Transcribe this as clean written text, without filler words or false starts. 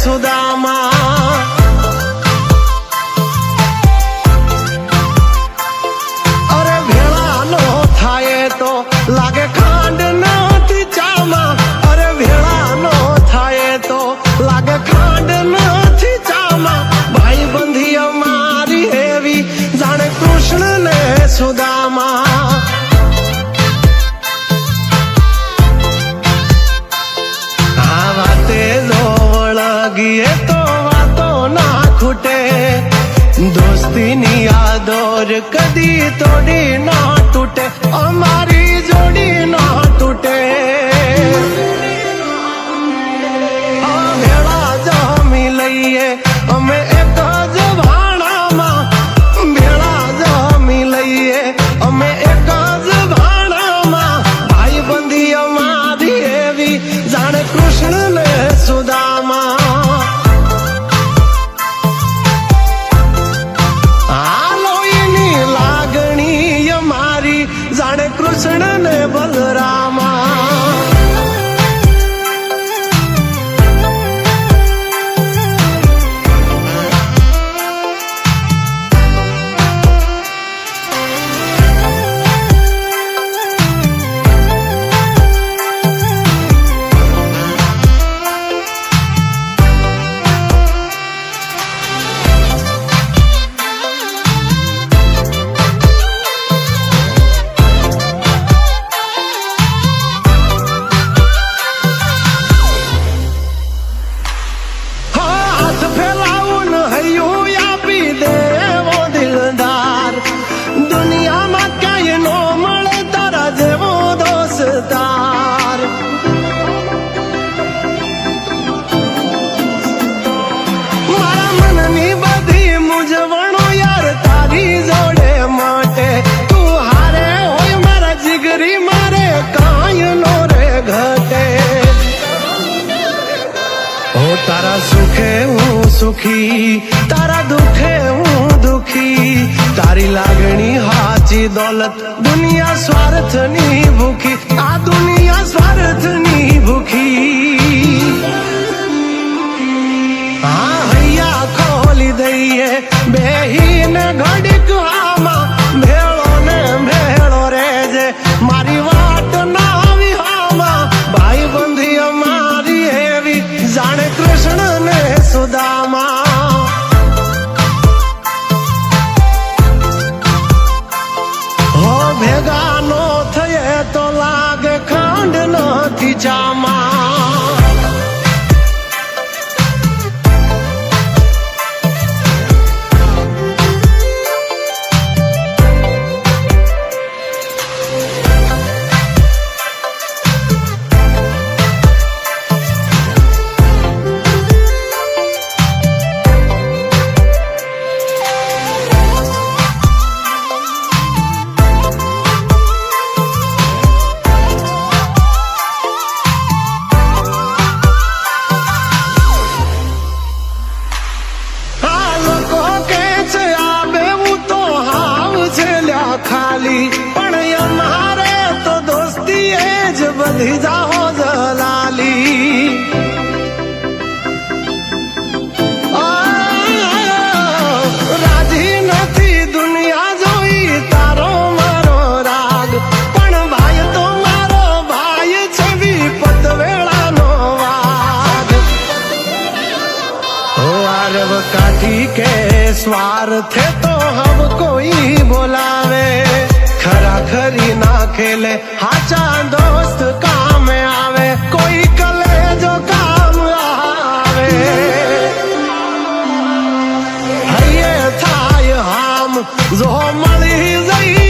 સુદામા અરે ભેળા નો થાય તો લાગે ખાંડ નથી ચામાં અરે ભેળા નો થાય તો લાગે ખાંડ નથી ચામાં ભાઈ બંધી અમારી એવી જાણે કૃષ્ણ ને સુદામા આ વાતે જો વળગીએ તો વાતો ના ખૂટે દોસ્તીની યાદોર કદી તોડી ના તૂટે અમારી જોડી ના તૂટે ભેળા જમી લઈએ અમે એક જ ભાણામાં ભેળા જમી લઈએ અમે એક જ ભાણામાં ભાઈ બંધી અમારી એવી જાણે કૃષ્ણ ને સુદામા જાણે કૃષ્ણ ને બલરામા તારા સુખે હું સુખી તારા દુખે હું દુખી તારી લાગણી હાચી દોલત દુનિયા સ્વાર્થની ભૂખી આ દુનિયા સ્વાર્થની ભૂખી હા હૈયા ખોલી દઈએ બેહીને ઘડીક આમાં ભેળો ને ભેળો રેજે મારી વાટ ના આવી હામાં ભાઈ બંધી અમારી એવી જાણે કૃષ્ણ ને સુદામા હો ભેગા નો થયે તો લાગે ખાંડ નથી ચામાં ખાલી પણ અમારે તો દોસ્તી એ જ બધી જાહો જલાલી રાજી નથી દુનિયા જોઈ તારો મારો રાગ પણ ભાઈ તો મારો ભાઈ છે વિપત વેળાનો વાગ ઓ આરવ કાઠી કે સ્વાર્થે તો હમ કોઈ બોલાવે ખરા ખરી ના ખેલે હાચા દોસ્ત કામ આવે કોઈ કલે જો કામ આવે હૈયે થાય હામ જો મળી જઈ